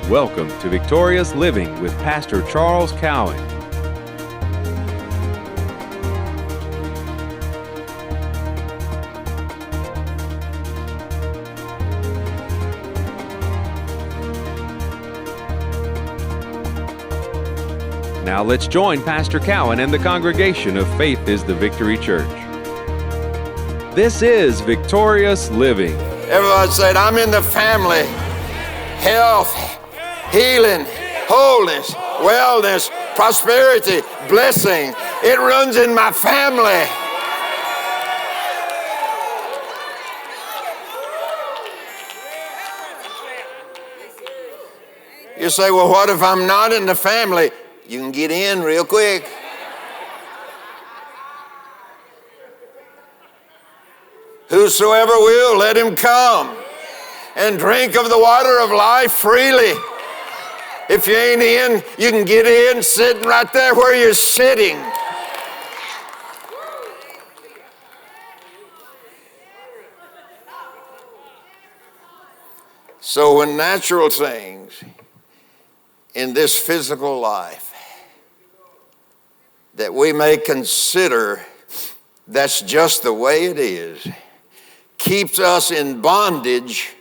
Welcome to Victorious Living with Pastor Charles Cowan. Now let's join Pastor Cowan and the congregation of Faith is the Victory Church. This is Victorious Living. Everyone said, I'm in the family. Health, healing, wholeness, wellness, prosperity, blessing. It runs in my family. You say, well, what if I'm not in the family? You can get in real quick. Whosoever will, let him come and drink of the water of life freely. If you ain't in, you can get in sitting right there where you're sitting. So when natural things in this physical life that we may consider that's just the way it is, keeps us in bondage,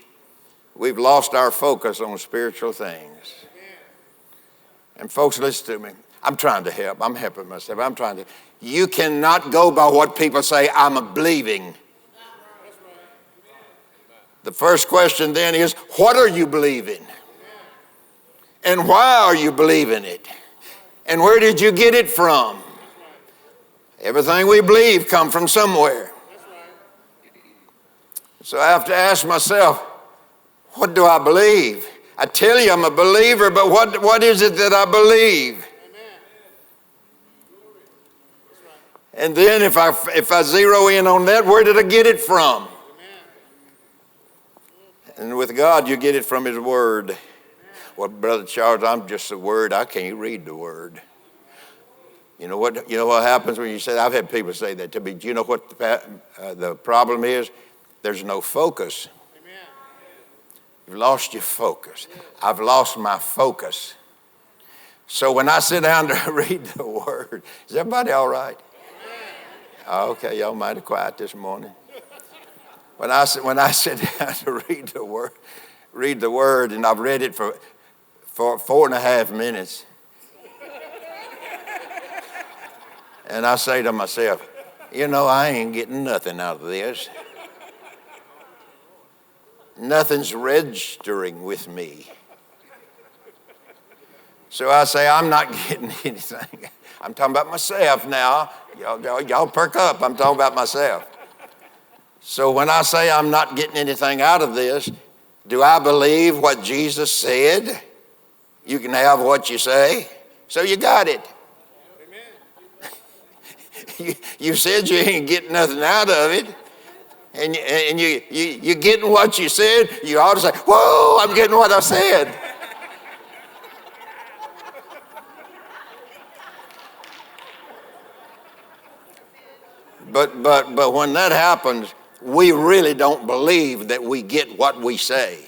we've lost our focus on spiritual things. And folks, listen to me. I'm trying to help. I'm helping myself. You cannot go by what people say, I'm a believing. The first question then is, what are you believing? And why are you believing it? And where did you get it from? Everything we believe comes from somewhere. So I have to ask myself, what do I believe? I tell you I'm a believer, but what is it that I believe? And then if I zero in on that, where did I get it from? And with God, you get it from His Word. Well, Brother Charles, I'm just a word. I can't read the Word. You know what happens when you say, I've had people say that to me. Do you know what the problem is? There's no focus. You've lost your focus. I've lost my focus. So when I sit down to read the Word, is everybody all right? Okay, y'all mighty quiet this morning. When I sit down to read the Word, and I've read it for 4.5 minutes, and I say to myself, I ain't getting nothing out of this. Nothing's registering with me. So I say, I'm not getting anything. I'm talking about myself now. Y'all perk up. I'm talking about myself. So when I say I'm not getting anything out of this, do I believe what Jesus said? You can have what you say. So you got it. You said you ain't getting nothing out of it. And you're getting what you said, you ought to say, whoa, I'm getting what I said. But when that happens, we really don't believe that we get what we say.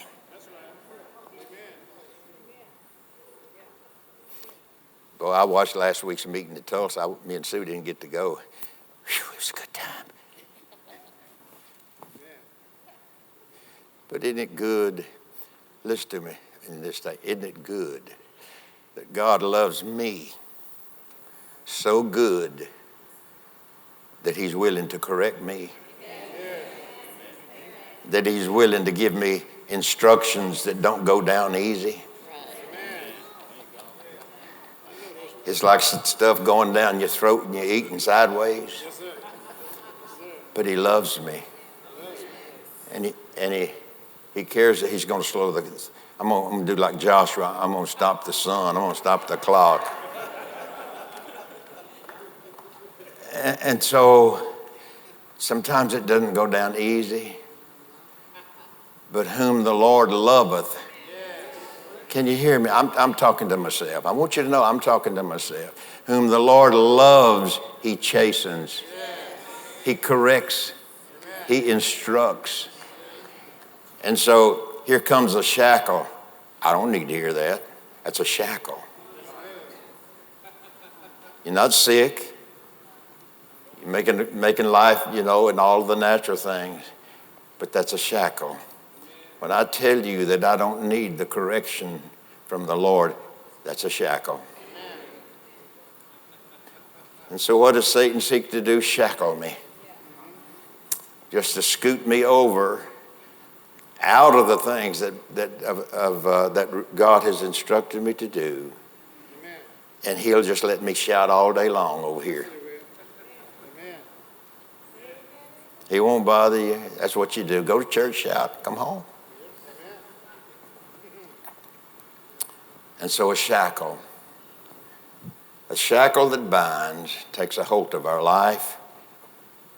Boy, I watched last week's meeting at Tulsa. Me and Sue didn't get to go. Whew, it was a good time. But isn't it good, listen to me in this thing, isn't it good that God loves me so good that He's willing to correct me? That He's willing to give me instructions that don't go down easy? It's like stuff going down your throat and you're eating sideways. But He loves me. And He cares that He's going to slow I'm going to do like Joshua. I'm going to stop the sun. I'm going to stop the clock. And so sometimes it doesn't go down easy. But whom the Lord loveth. Can you hear me? I'm talking to myself. I want you to know I'm talking to myself. Whom the Lord loves, He chastens. He corrects. He instructs. And so here comes a shackle. I don't need to hear that. That's a shackle. You're not sick. You're making life, and all the natural things. But that's a shackle. When I tell you that I don't need the correction from the Lord, that's a shackle. And so what does Satan seek to do? Shackle me. Just to scoot me over out of the things that God has instructed me to do. And he'll just let me shout all day long over here. He won't bother you. That's what you do. Go to church, shout, come home. And so a shackle that binds takes a hold of our life.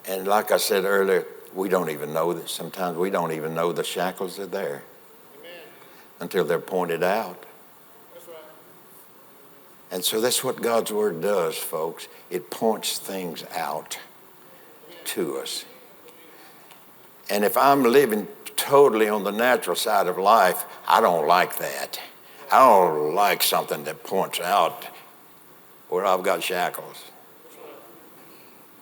And like I said earlier, we don't even know that. Sometimes we don't even know the shackles are there. Amen. Until they're pointed out. That's right. And so that's what God's Word does, folks. It points things out to us. And if I'm living totally on the natural side of life, I don't like that. I don't like something that points out where I've got shackles.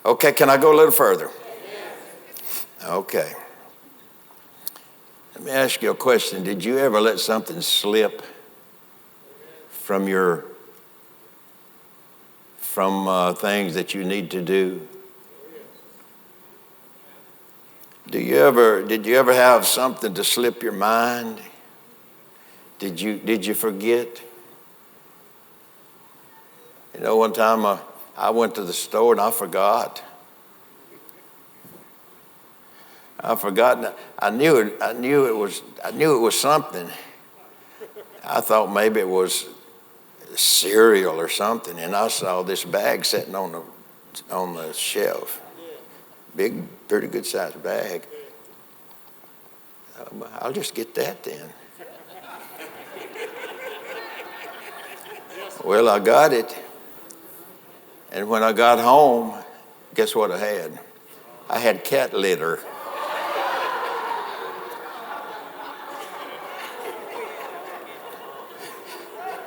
Okay, can I go a little further? Okay. Let me ask you a question. Did you ever let something slip from things that you need to do? Did you ever have something to slip your mind? Did you forget? One time I went to the store and I forgot. I knew it was something. I thought maybe it was cereal or something, and I saw this bag sitting on the shelf. Big, pretty good sized bag. I'll just get that then. Well, I got it. And when I got home, guess what I had? I had cat litter.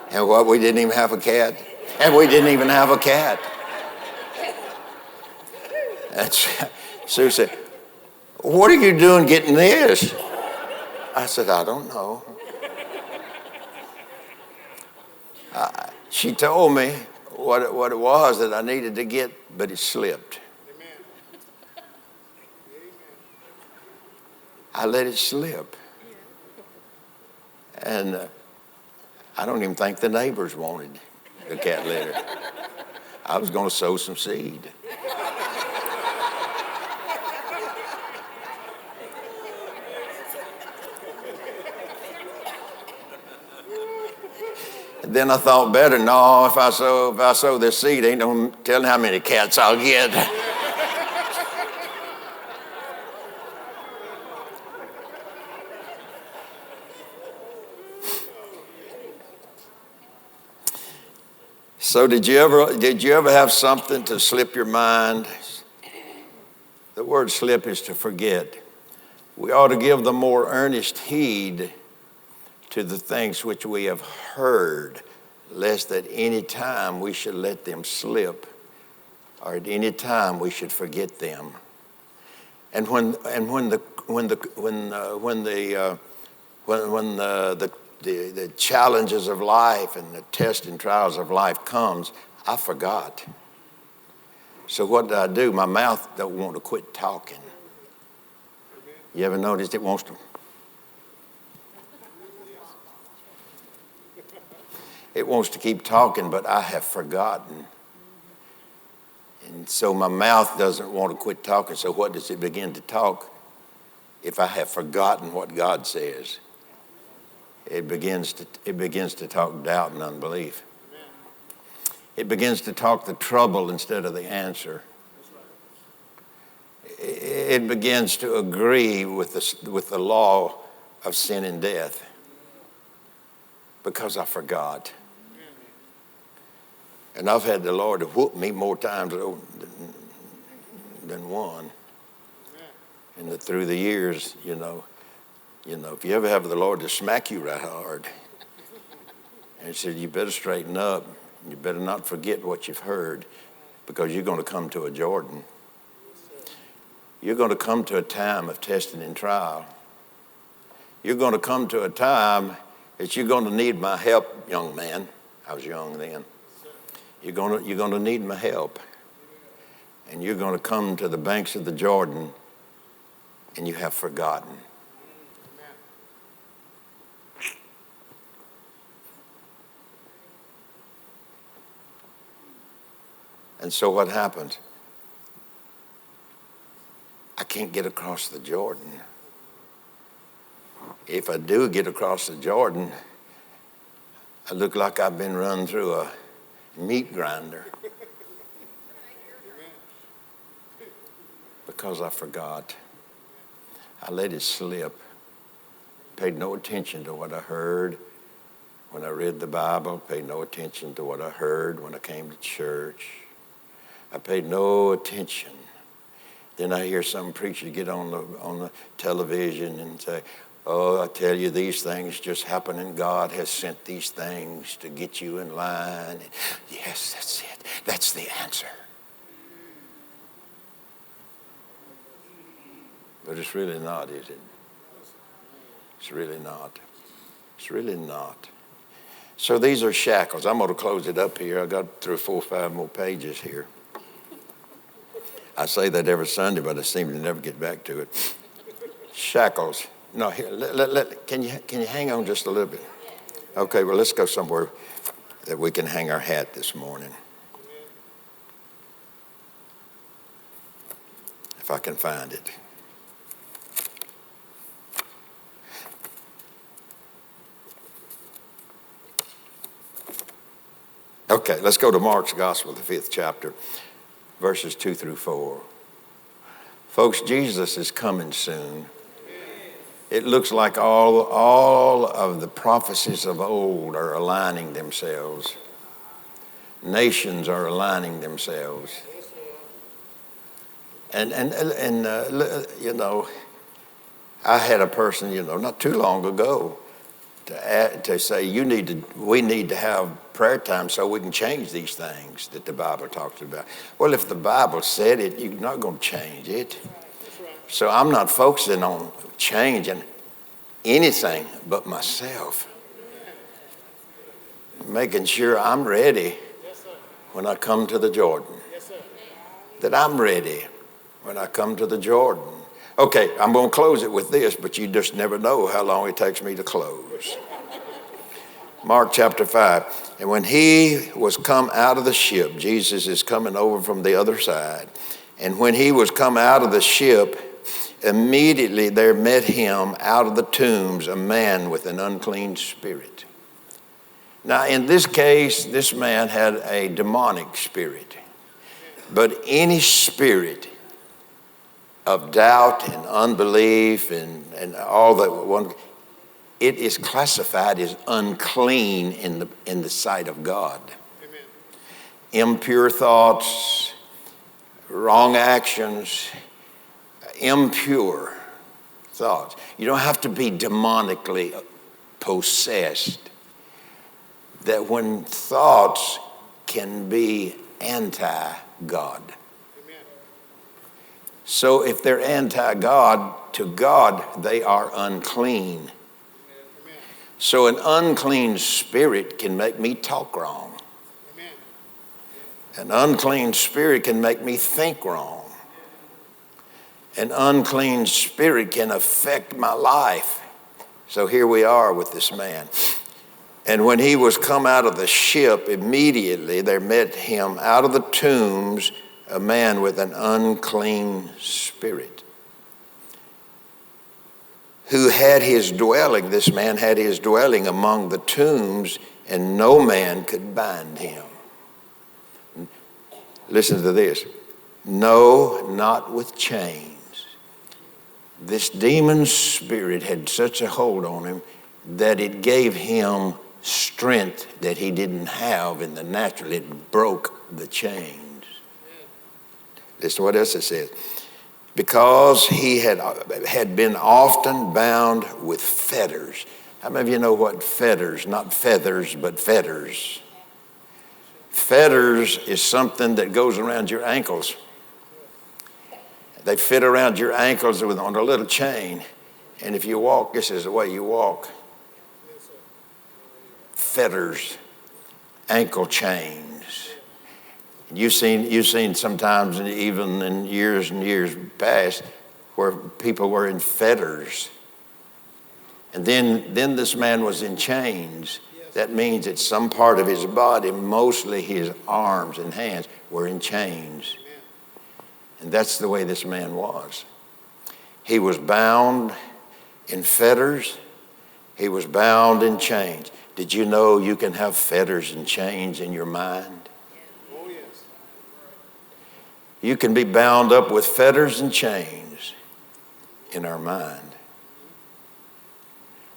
And what, we didn't even have a cat? And we didn't even have a cat. And Sue said, what are you doing getting this? I said, I don't know. She told me what it was that I needed to get, but it slipped. I let it slip. And I don't even think the neighbors wanted the cat litter. I was going to sow some seed. And then I thought better, no, if I sow this seed, ain't no telling how many cats I'll get. So did you ever have something to slip your mind? The word slip is to forget. We ought to give the more earnest heed to the things which we have heard, lest at any time we should let them slip, or at any time we should forget them. And when the challenges of life and the tests and trials of life comes, I forgot. So what do I do? My mouth don't want to quit talking. You ever noticed it wants to? It wants to keep talking, but I have forgotten. And so my mouth doesn't want to quit talking. So what does it begin to talk? If I have forgotten what God says, it begins to talk doubt and unbelief. It begins to talk the trouble instead of the answer. It begins to agree with the law of sin and death because I forgot. And I've had the Lord to whoop me more times than one. And through the years, if you ever have the Lord to smack you right hard, And he said, you better straighten up. You better not forget what you've heard, because you're going to come to a Jordan. You're going to come to a time of testing and trial. You're going to come to a time that you're going to need my help, young man. I was young then. You're going to need my help. And you're going to come to the banks of the Jordan, and you have forgotten. And so what happens? I can't get across the Jordan. If I do get across the Jordan, I look like I've been run through a meat grinder. Because I forgot. I let it slip. Paid no attention to what I heard when I read the Bible. Paid no attention to what I heard when I came to church. I paid no attention. Then I hear some preacher get on the television and say, oh, I tell you, these things just happen, and God has sent these things to get you in line. And yes, that's it. That's the answer. But it's really not, is it? It's really not. It's really not. So these are shackles. I'm going to close it up here. I got 3 or 4 or 5 more pages here. I say that every Sunday, but I seem to never get back to it. Shackles. No, here. Can you hang on just a little bit? Okay. Well, let's go somewhere that we can hang our hat this morning. If I can find it. Okay, let's go to Mark's Gospel, the 5th chapter, verses 2 through 4. Folks, Jesus is coming soon. It looks like all of the prophecies of old are aligning themselves. Nations are aligning themselves. And you know, I had a person, not too long ago to say, we need to have prayer time so we can change these things that the Bible talks about. Well, if the Bible said it, you're not going to change it. So I'm not focusing on changing anything but myself. Making sure I'm ready when I come to the Jordan. That I'm ready when I come to the Jordan. Okay, I'm going to close it with this, but you just never know how long it takes me to close. Mark chapter 5. And when he was come out of the ship, Jesus is coming over from the other side. And when he was come out of the ship, immediately there met him out of the tombs a man with an unclean spirit. Now, in this case, this man had a demonic spirit. But any spirit of doubt and unbelief and all that one, it is classified as unclean in the sight of God. Amen. Impure thoughts, wrong actions, impure thoughts. You don't have to be demonically possessed. That when thoughts can be anti-God. So if they're anti-God, to God, they are unclean. Amen. So an unclean spirit can make me talk wrong. Amen. An unclean spirit can make me think wrong. An unclean spirit can affect my life. So here we are with this man. And when he was come out of the ship, immediately there met him out of the tombs a man with an unclean spirit, who had his dwelling, this man had his dwelling among the tombs, and no man could bind him. Listen to this. No, not with chains. This demon spirit had such a hold on him that it gave him strength that he didn't have in the natural. It broke the chains. Listen to what else it says. Because he had been often bound with fetters. How many of you know what fetters, not feathers, but fetters? Fetters is something that goes around your ankles. They fit around your ankles on a little chain. And if you walk, this is the way you walk. Fetters, ankle chains. You've seen sometimes, even in years and years past, where people were in fetters. And then this man was in chains. That means that some part of his body, mostly his arms and hands, were in chains. And that's the way this man was. He was bound in fetters. He was bound in chains. Did you know you can have fetters and chains in your mind? Oh, yes. You can be bound up with fetters and chains in our mind.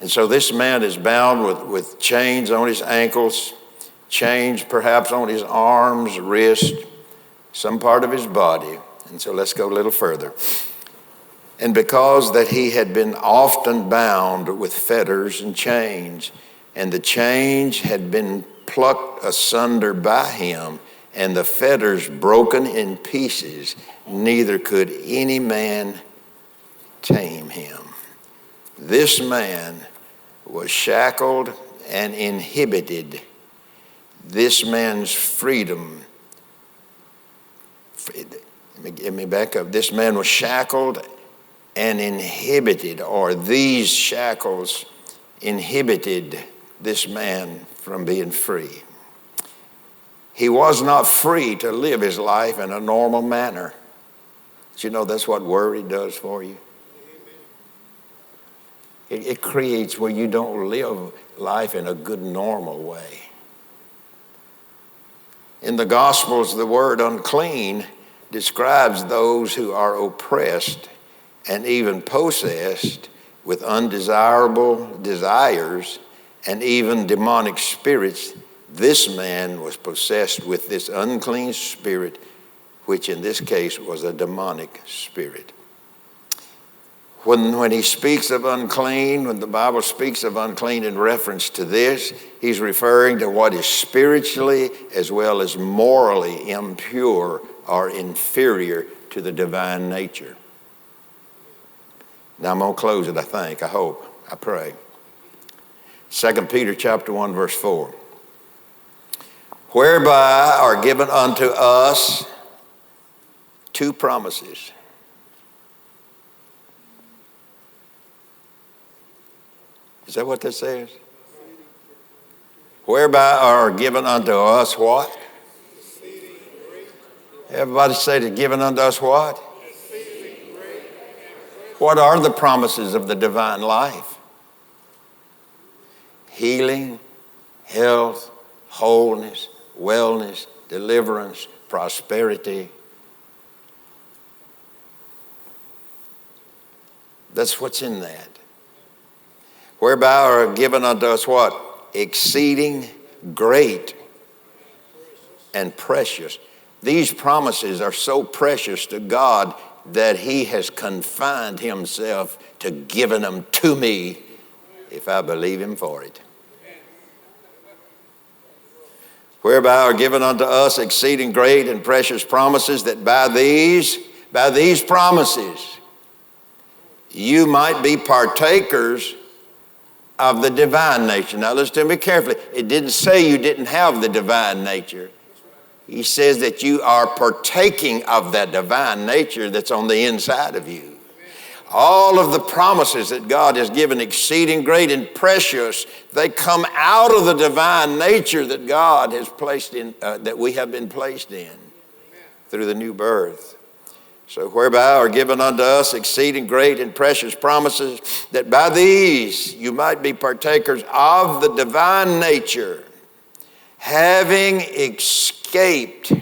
And so this man is bound with chains on his ankles, chains perhaps on his arms, wrist, some part of his body. And so let's go a little further. And because that he had been often bound with fetters and chains, and the chains had been plucked asunder by him, and the fetters broken in pieces, neither could any man tame him. This man was shackled and inhibited. This man's freedom, let me back up. This man was shackled and inhibited, or these shackles inhibited this man from being free. He was not free to live his life in a normal manner. But you know that's what worry does for you. It creates where you don't live life in a good, normal way. In the Gospels, the word unclean describes those who are oppressed and even possessed with undesirable desires and even demonic spirits. This man was possessed with this unclean spirit, which in this case was a demonic spirit. When he speaks of unclean, when the Bible speaks of unclean in reference to this, he's referring to what is spiritually as well as morally impure or inferior to the divine nature. Now I'm going to close it, I think, I hope, I pray. 2 Peter chapter 1, verse 4. Whereby are given unto us two promises. Is that what that says? Whereby are given unto us what? Everybody say that given unto us what? What are the promises of the divine life? Healing, health, wholeness, wellness, deliverance, prosperity. That's what's in that. Whereby are given unto us what? Exceeding great and precious. These promises are so precious to God that he has confined himself to giving them to me if I believe him for it. Whereby are given unto us exceeding great and precious promises, that by these promises you might be partakers of the divine nature. Now listen to me carefully. It didn't say you didn't have the divine nature. He says that you are partaking of that divine nature that's on the inside of you. All of the promises that God has given, exceeding great and precious, they come out of the divine nature that God has placed in, that we have been placed in through the new birth. So whereby are given unto us exceeding great and precious promises, that by these you might be partakers of the divine nature, having escaped.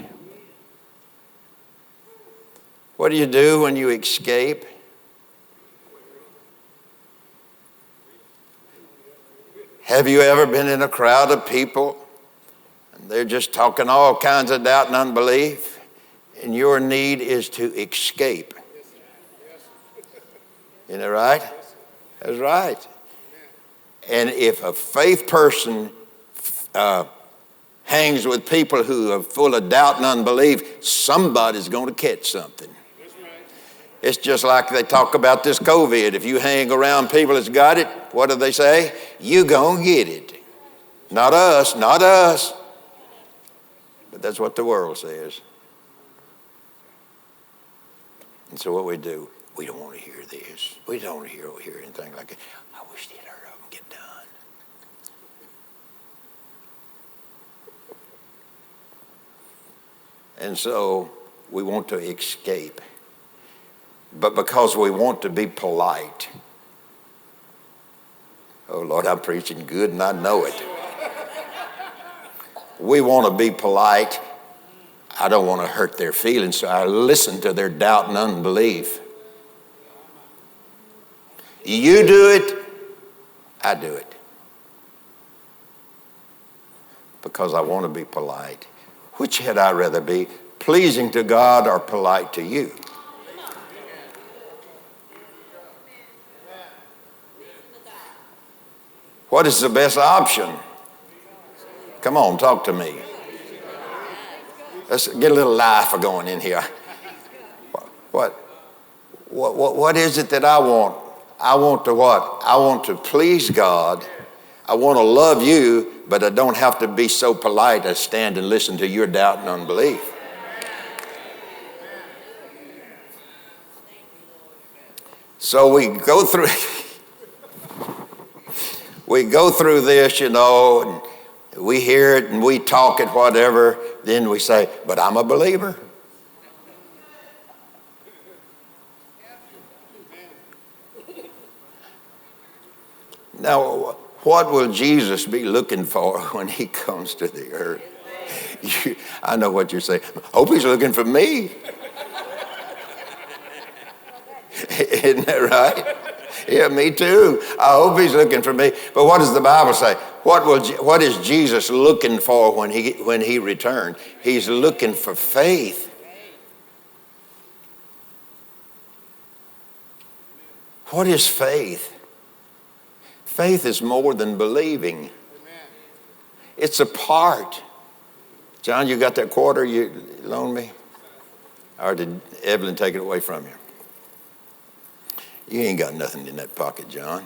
What do you do when you escape? Have you ever been in a crowd of people and they're just talking all kinds of doubt and unbelief? And your need is to escape. Isn't that right? That's right. And if a faith person hangs with people who are full of doubt and unbelief, somebody's going to catch something. It's just like they talk about this COVID. If you hang around people that's got it, what do they say? You gonna get it. Not us, not us. But that's what the world says. And so what we do, we don't want to hear this. We don't want to hear anything like that. I wish they'd hurry up and get done. And so we want to escape. But because we want to be polite. Oh, Lord, I'm preaching good and I know it. We want to be polite. I don't want to hurt their feelings, so I listen to their doubt and unbelief. You do it, I do it. Because I want to be polite. Which had I rather be, pleasing to God or polite to you? What is the best option? Come on, talk to me. Let's get a little life going in here. What is it that I want? I want to what? I want to please God. I want to love you, but I don't have to be so polite as stand and listen to your doubt and unbelief. So we go through this, and we hear it and we talk it, whatever. Then we say, but I'm a believer. Now, what will Jesus be looking for when he comes to the earth? I know what you're saying. I hope he's looking for me. Isn't that right? Yeah, me too. I hope he's looking for me. But what does the Bible say? What is Jesus looking for when he returned? He's looking for faith. What is faith? Faith is more than believing. It's a part. John, you got that quarter you loaned me? Or did Evelyn take it away from you? You ain't got nothing in that pocket, John.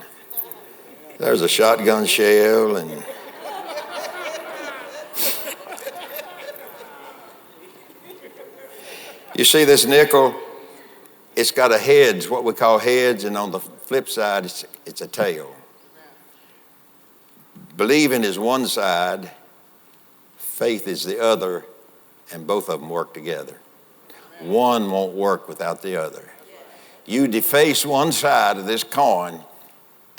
There's a shotgun shell and... You see this nickel? It's got a heads, what we call heads, and on the flip side, it's a tail. Believing is one side, faith is the other, and both of them work together. One won't work without the other. You deface one side of this coin,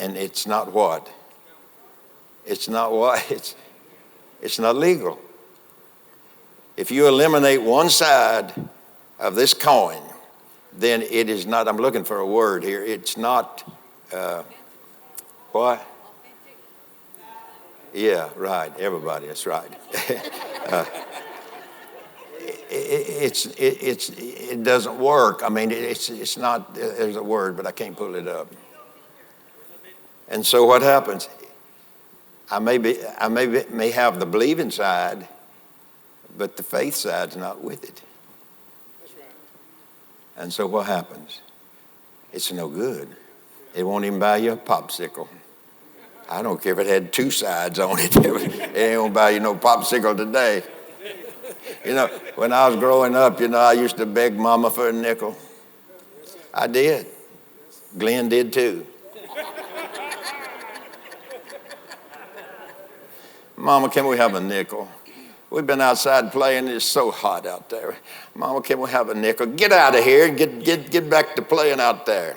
and it's not what? It's not what? It's not legal. If you eliminate one side of this coin, then it is not, I'm looking for a word here, it's not, what? Yeah, right, everybody, that's right. It doesn't work. I mean, it's not, there's a word, but I can't pull it up. And so what happens? I may have the believing side, but the faith side's not with it. And so what happens? It's no good. It won't even buy you a popsicle. I don't care if it had two sides on it. It ain't gonna buy you no popsicle today. When I was growing up, I used to beg Mama for a nickel. I did. Glenn did too. Mama, can we have a nickel? We've been outside playing. It's so hot out there. Mama, can we have a nickel? Get out of here. Get back to playing out there.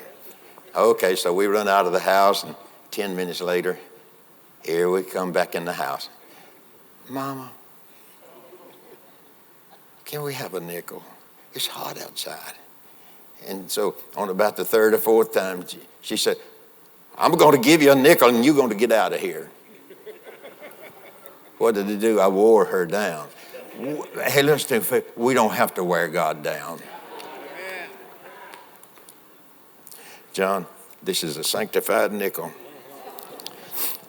Okay, so we run out of the house, and 10 minutes later, here we come back in the house. Mama, can we have a nickel? It's hot outside. And so on about the third or fourth time, she said, I'm going to give you a nickel and you're going to get out of here. What did it do? I wore her down. Hey, listen, we don't have to wear God down. John, this is a sanctified nickel.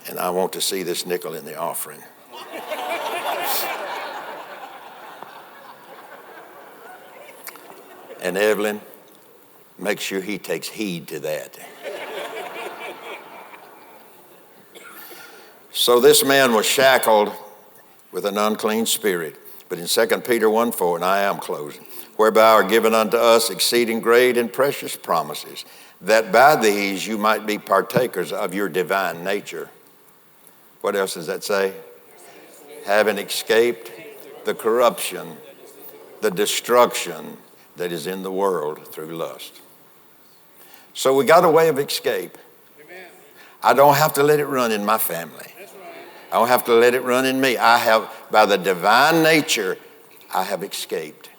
And I want to see this nickel in the offering. And Evelyn, make sure he takes heed to that. So this man was shackled with an unclean spirit. But in 2 Peter 1:4, and I am closing, whereby are given unto us exceeding great and precious promises, that by these you might be partakers of your divine nature. What else does that say? Having escaped the corruption, the destruction that is in the world through lust. So we got a way of escape. I don't have to let it run in my family. I don't have to let it run in me. I have, by the divine nature, I have escaped.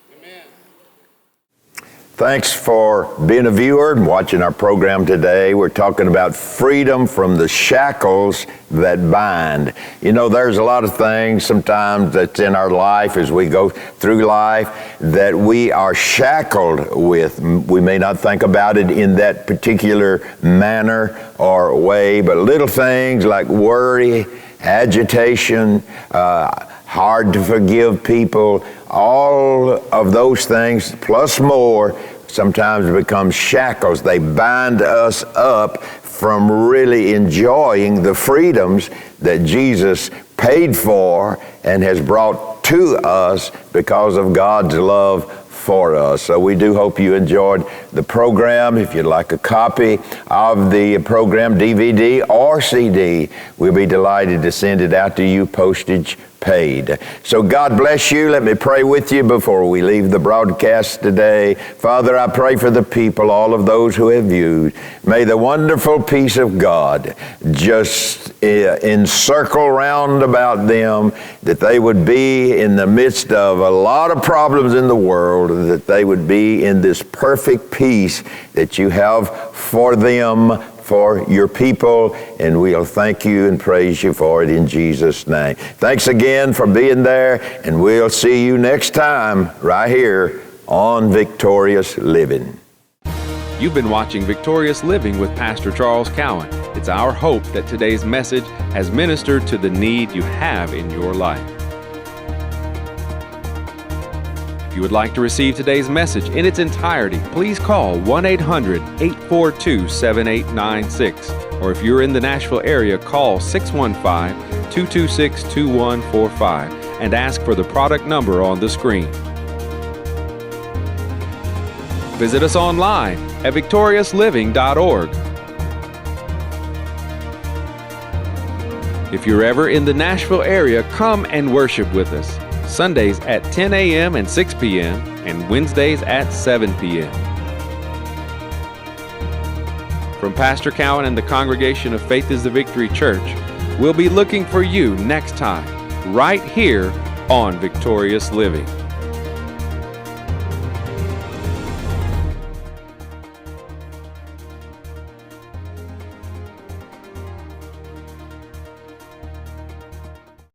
Thanks for being a viewer and watching our program today. We're talking about freedom from the shackles that bind. You know, there's a lot of things sometimes that's in our life as we go through life that we are shackled with. We may not think about it in that particular manner or way, but little things like worry, agitation, hard to forgive people, all of those things plus more sometimes become shackles. They bind us up from really enjoying the freedoms that Jesus paid for and has brought to us because of God's love for us. So we do hope you enjoyed the program. If you'd like a copy of the program, DVD or CD, we'll be delighted to send it out to you, postage paid. So God bless you. Let me pray with you before we leave the broadcast today. Father, I pray for the people, all of those who have viewed. May the wonderful peace of God just encircle round about them, that they would be in the midst of a lot of problems in the world, that they would be in this perfect peace that you have for them, for your people, and we'll thank you and praise you for it in Jesus' name. Thanks again for being there, and we'll see you next time right here on Victorious Living. You've been watching Victorious Living with Pastor Charles Cowan. It's our hope that today's message has ministered to the need you have in your life. If you would like to receive today's message in its entirety, please call 1-800-842-7896. Or if you're in the Nashville area, call 615-226-2145 and ask for the product number on the screen. Visit us online at victoriousliving.org. If you're ever in the Nashville area, come and worship with us. Sundays at 10 a.m. and 6 p.m. and Wednesdays at 7 p.m. From Pastor Cowan and the congregation of Faith is the Victory Church, we'll be looking for you next time, right here on Victorious Living.